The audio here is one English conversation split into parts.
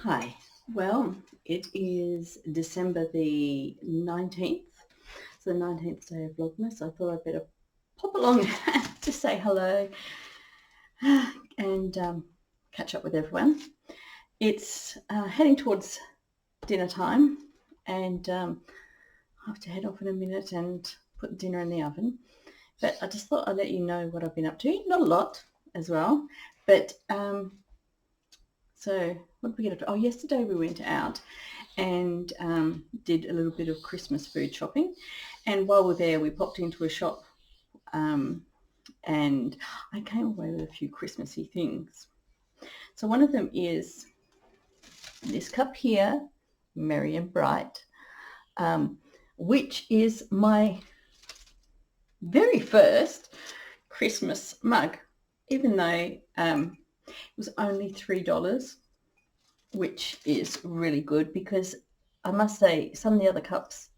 Hi, well, it is December the 19th, so the 19th day of Vlogmas. I thought I'd better pop along to say hello and catch up with everyone. It's heading towards dinner time, and I have to head off in a minute and put the dinner in the oven. But I just thought I'd let you know what I've been up to. Not a lot as well, but so what did we get up to? Oh, yesterday we went out and did a little bit of Christmas food shopping. And while we're there, we popped into a shop and I came away with a few Christmassy things. So one of them is this cup here, Merry and Bright, which is my very first Christmas mug, even though it was only $3, which is really good, because I must say some of the other cups,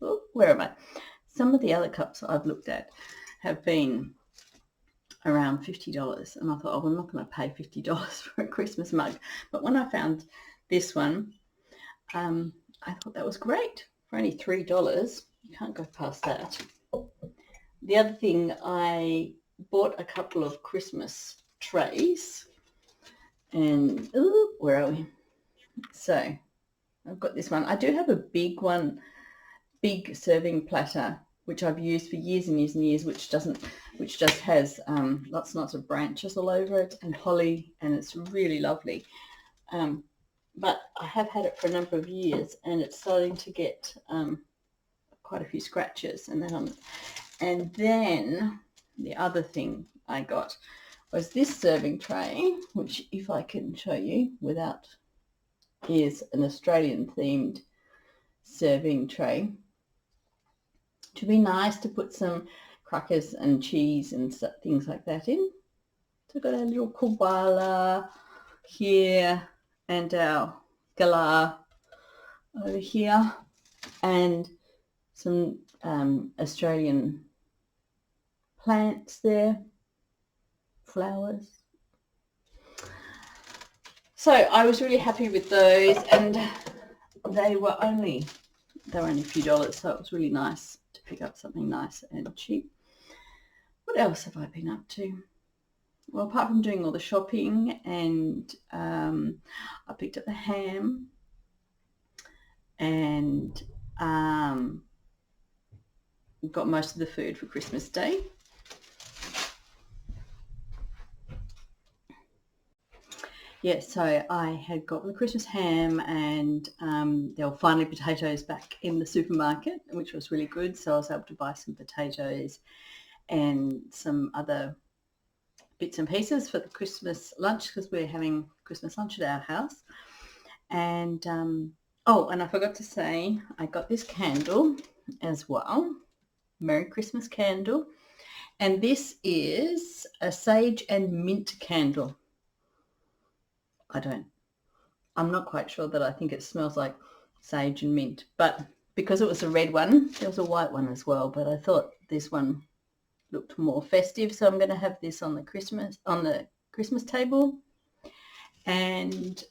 some of the other cups I've looked at have been around $50, and I thought, oh, I'm not going to pay $50 for a Christmas mug. But when I found this one, I thought that was great. For only $3, you can't go past that. The other thing, I bought a couple of Christmas trays, and where are we? So I've got this one. I do have a big one, big serving platter, which I've used for years and years and years, which just has lots and lots of branches all over it and holly, and it's really lovely. But I have had it for a number of years, and it's starting to get quite a few scratches. And then the other thing I got was this serving tray, which, if I can show you without, is an Australian themed serving tray. To be nice to put some crackers and cheese and things like that in. So we've got our little koala here and our galah over here, and some Australian plants there, flowers. So I was really happy with those, and they were only a few dollars, so it was really nice to pick up something nice and cheap. What else have I been up to? Well, apart from doing all the shopping, and I picked up the ham, and got most of the food for Christmas Day. Yes, so I had got the Christmas ham, and there were finally potatoes back in the supermarket, which was really good. So I was able to buy some potatoes and some other bits and pieces for the Christmas lunch, because we're having Christmas lunch at our house. And and I forgot to say, I got this candle as well, Merry Christmas candle, and this is a sage and mint candle. I'm not quite sure that I think it smells like sage and mint, but because it was a red one, there was a white one as well, but I thought this one looked more festive, so I'm going to have this on the Christmas table. And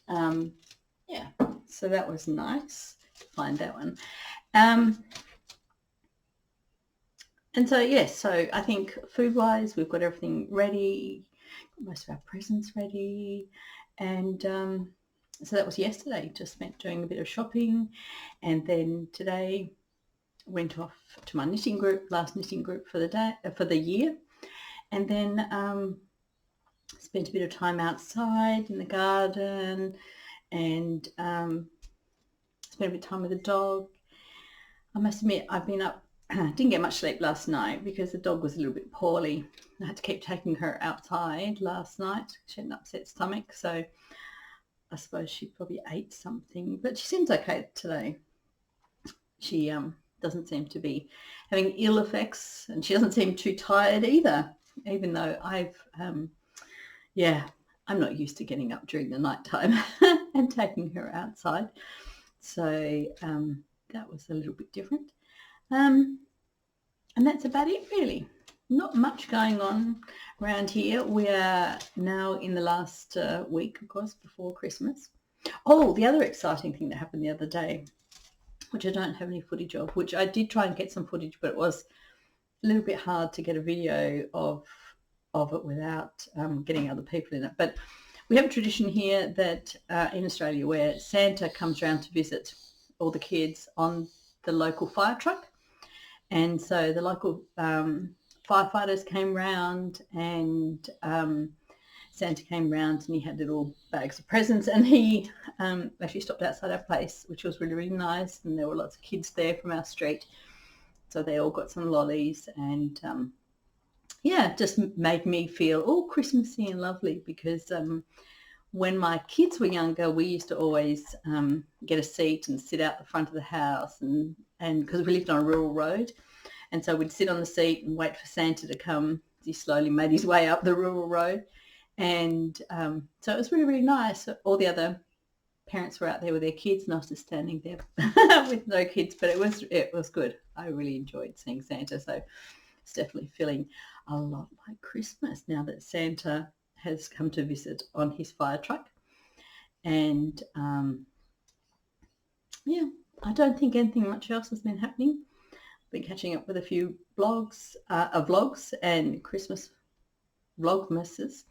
so that was nice to find that one. And so yes, so I think food-wise we've got everything ready, most of our presents ready, and so that was yesterday. Just spent doing a bit of shopping, and then today went off to my knitting group, last knitting group for the day, for the year, and then spent a bit of time outside in the garden, and spent a bit of time with the dog. I must admit, I've been up, didn't get much sleep last night because the dog was a little bit poorly. I had to keep taking her outside last night. She had an upset stomach, so I suppose she probably ate something, but she seems okay today. She doesn't seem to be having ill effects, and she doesn't seem too tired either, even though I'm not used to getting up during the night time and taking her outside. So that was a little bit different. And that's about it, really. Not much going on around here. We are now in the last week, of course, before Christmas. Oh, the other exciting thing that happened the other day, which I don't have any footage of, which I did try and get some footage, but it was a little bit hard to get a video of it without getting other people in it. But we have a tradition here that in Australia where Santa comes around to visit all the kids on the local fire truck. And so the local firefighters came round, and Santa came round, and he had little bags of presents, and he actually stopped outside our place, which was really, really nice. And there were lots of kids there from our street. So they all got some lollies, and just made me feel all Christmassy and lovely, because when my kids were younger, we used to always get a seat and sit out the front of the house, and because we lived on a rural road, and so we'd sit on the seat and wait for Santa to come. He slowly made his way up the rural road, and so it was really, really nice. All the other parents were out there with their kids, and I was just standing there with no kids, but it was good. I really enjoyed seeing Santa, so it's definitely feeling a lot like Christmas now that Santa has come to visit on his fire truck. And I don't think anything much else has been happening. I've been catching up with a few vlogs and Christmas vlogmases,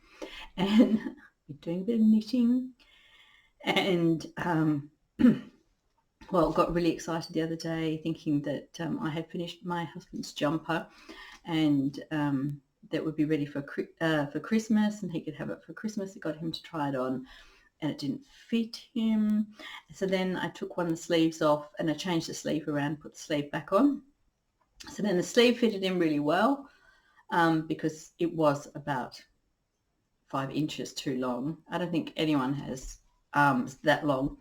and been doing a bit of knitting, and got really excited the other day thinking that I had finished my husband's jumper, and that would be ready for Christmas, and he could have it for Christmas. I got him to try it on, and it didn't fit him. So then I took one of the sleeves off, and I changed the sleeve around, put the sleeve back on. So then the sleeve fitted him really well, because it was about 5 inches too long. I don't think anyone has arms that long,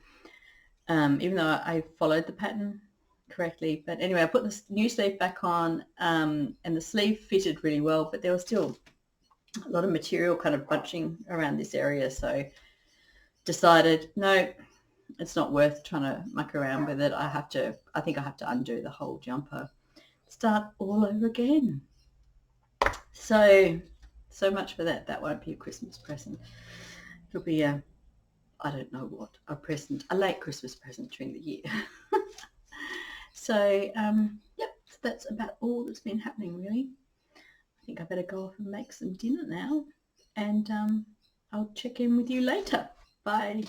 even though I followed the pattern correctly. But anyway, I put this new sleeve back on, and the sleeve fitted really well, but there was still a lot of material kind of bunching around this area, so decided, no, it's not worth trying to muck around with it. I think I have to undo the whole jumper, start all over again. So much for that. That won't be a Christmas present. It'll be I don't know what, a late Christmas present during the year. So that's about all that's been happening, really. I think I better go off and make some dinner now, and I'll check in with you later. Bye.